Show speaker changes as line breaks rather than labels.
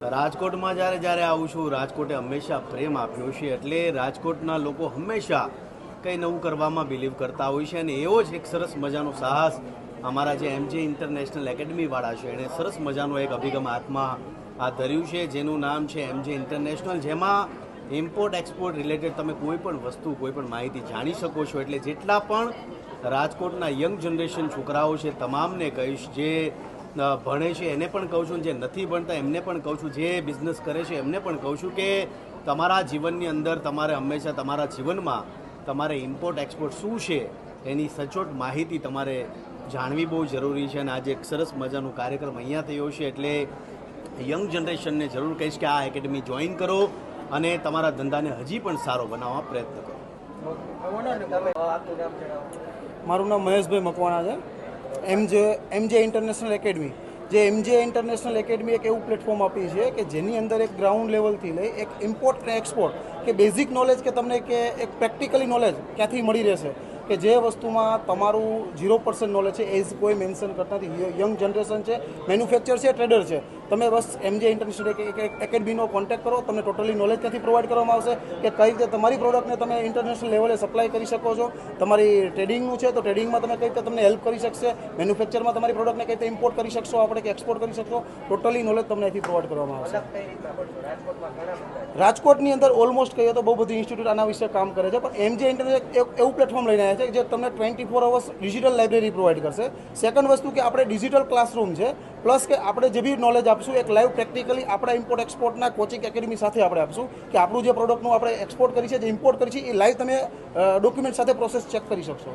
રાજકોટમાં જ્યારે આવું છું, રાજકોટે હંમેશા પ્રેમ આપ્યો છે, એટલે રાજકોટના લોકો હંમેશા કંઈ નવું કરવામાં બિલીવ કરતા હોય છે અને એવો જ એક સરસ મજાનો સાહસ અમારા જે એમજે ઇન્ટરનેશનલ એકેડમીવાળા છે એણે સરસ મજાનો એક અભિગમ હાથમાં ધર્યું છે, જેનું નામ છે એમજે ઇન્ટરનેશનલ, જેમાં ઇમ્પોર્ટ એક્સપોર્ટ રિલેટેડ તમે કોઈ પણ વસ્તુ, કોઈ પણ માહિતી જાણી શકો છો. એટલે જેટલા પણ રાજકોટના યંગ જનરેશન છોકરાઓ છે તમામને કહીશ, જે ભણે છે એને પણ કહું છું, જે નથી ભણતા એમને પણ કહું છું, જે બિઝનેસ કરે છે એમને પણ કહું છું કે તમારા જીવનની અંદર તમારે હંમેશા તમારા જીવનમાં તમારે ઇમ્પોર્ટ એક્સપોર્ટ શું છે એની સચોટ માહિતી તમારે જાણવી બહુ જરૂરી છે. અને આજે એક સરસ મજાનો કાર્યક્રમ અહીંયા થયો છે, એટલે યંગ જનરેશનને જરૂર કહીશ કે આ એકેડમી જોઈન કરો અને તમારા ધંધાને હજી પણ સારો બનાવવા પ્રયત્ન કરો.
મારું નામ મહેશભાઈ મકવાણા છે. એમજે ઇન્ટરનેશનલ એકેડમી, જે એમજે ઇન્ટરનેશનલ એકેડમી એક એવું પ્લેટફોર્મ આપી છે કે જેની અંદર એક ગ્રાઉન્ડ લેવલથી લઈ એક ઇમ્પોર્ટ અને એક્સપોર્ટ કે બેઝિક નોલેજ કે તમને કે એક પ્રેક્ટિકલી નોલેજ ક્યાંથી મળી રહેશે કે જે વસ્તુમાં તમારું 0% નોલેજ છે એ કોઈ મેન્શન કરતા નથી. યંગ જનરેશન છે, મેન્યુફેક્ચર છે, ટ્રેડર છે, તમે બસ એમજે ઇન્ટરનેશનલ એકેડમીનો કોન્ટેક્ટ કરો, તમને ટોટલી નોલેજ ક્યાંથી પ્રોવાઈડ કરવામાં આવશે કે કઈ રીતે તમારી પ્રોડક્ટને તમે ઇન્ટરનેશનલ લેવલે સપ્લાય કરી શકો છો. તમારી ટ્રેડિંગનું છે તો ટ્રેડિંગમાં તમે કઈ રીતે તમને હેલ્પ કરી શકશે, મેન્યુફેક્ચરમાં તમારી પ્રોડક્ટને કઈ રીતે ઇમ્પોર્ટ કરી શકશો આપણે કે એક્સપોર્ટ કરી શકશો, ટોટલી નોલેજ તમને અહીંથી પ્રોવાઈડ કરવામાં આવશે. રાજકોટની અંદર ઓલમોસ્ટ કહીએ તો બહુ બધી ઇન્સ્ટિટ્યૂટ આના વિશે કામ કરે છે, પણ એમજે ઇન્ટરનેટ એવું પ્લેટફોર્મ લઈને આવ્યા છે જે તમને 24 અવર્સ ડિજિટલ લાઇબ્રેરી પ્રોવાઈડ કરશે. સેકન્ડ વસ્તુ કે આપણે ડિજિટલ ક્લાસરૂમ છે, પ્લસ કે આપણે જે બી નોલેજ આપીશું એક લાઈવ પ્રેક્ટિકલી આપણા ઇમ્પોર્ટ એક્સપોર્ટના કોચિંગ એકેડમી સાથે આપણે આપીશું કે આપણું જે પ્રોડક્ટનું આપણે એક્સપોર્ટ કરી છે, જે ઇમ્પોર્ટ કરી છે એ લાઈવ તમે ડોક્યુમેન્ટ સાથે પ્રોસેસ ચેક કરી શકશો.